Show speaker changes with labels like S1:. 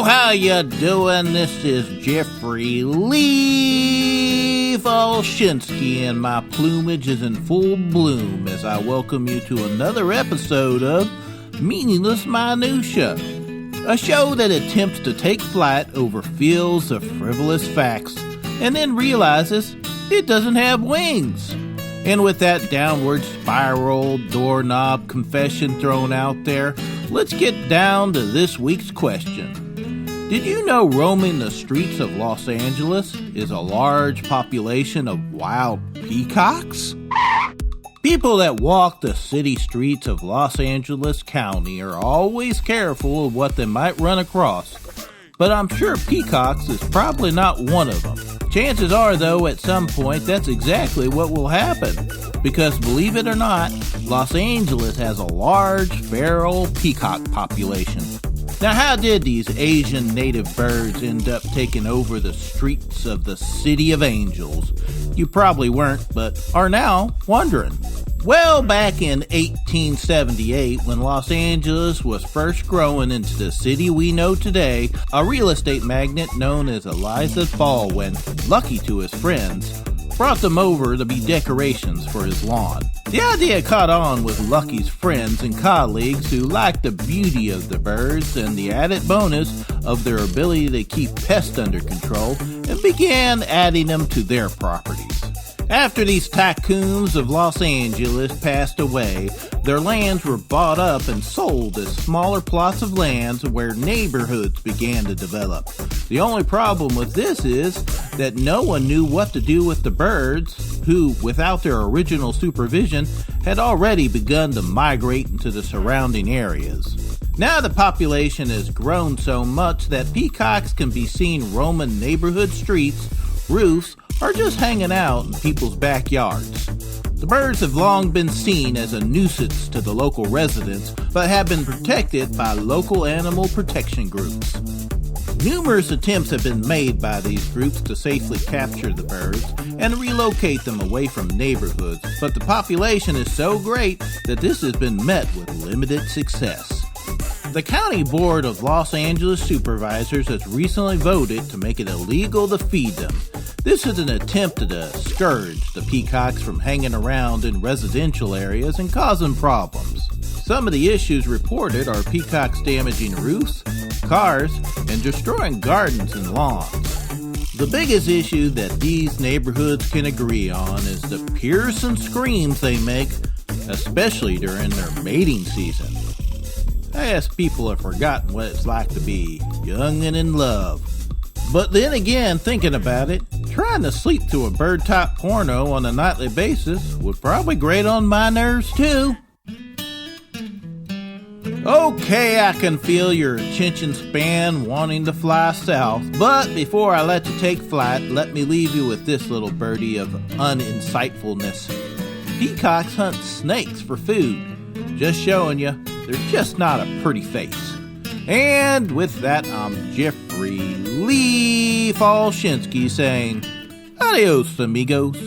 S1: Oh, how you doing? This is Jeffrey Lee Folschinsky, and my plumage is in full bloom as I welcome you to another episode of Meaningless Minutia, a show that attempts to take flight over fields of frivolous facts and then realizes it doesn't have wings. And with that downward spiral doorknob confession thrown out there, let's get down to this week's question. Did you know roaming the streets of Los Angeles is a large population of wild peacocks? People that walk the city streets of Los Angeles County are always careful of what they might run across, but I'm sure peacocks is probably not one of them. Chances are, though, at some point that's exactly what will happen, because believe it or not, Los Angeles has a large feral peacock population. Now, how did these Asian native birds end up taking over the streets of the City of Angels? You probably weren't, but are now wondering. Well, back in 1878, when Los Angeles was first growing into the city we know today, a real estate magnate known as Eliza Baldwin, lucky to his friends, brought them over to be decorations for his lawn. The idea caught on with Lucky's friends and colleagues who liked the beauty of the birds and the added bonus of their ability to keep pests under control, and began adding them to their properties. After these tycoons of Los Angeles passed away, their lands were bought up and sold as smaller plots of lands where neighborhoods began to develop. The only problem with this is that no one knew what to do with the birds, who, without their original supervision, had already begun to migrate into the surrounding areas. Now the population has grown so much that peacocks can be seen roaming neighborhood streets, roofs, or just hanging out in people's backyards. The birds have long been seen as a nuisance to the local residents, but have been protected by local animal protection groups. Numerous attempts have been made by these groups to safely capture the birds and relocate them away from neighborhoods, but the population is so great that this has been met with limited success. The County Board of Los Angeles Supervisors has recently voted to make it illegal to feed them. This is an attempt to discourage the peacocks from hanging around in residential areas and causing problems. Some of the issues reported are peacocks damaging roofs, cars, and destroying gardens and lawns. The biggest issue that these neighborhoods can agree on is the piercing screams they make, especially during their mating season. I guess people have forgotten what it's like to be young and in love. But then again, thinking about it, trying to sleep through a bird-type porno on a nightly basis would probably grate on my nerves too. Okay, I can feel your attention span wanting to fly south, but before I let you take flight, let me leave you with this little birdie of uninsightfulness. Peacocks hunt snakes for food. Just showing you, they're just not a pretty face. And with that, I'm Jeffrey Lee Folschinsky saying, adios, amigos.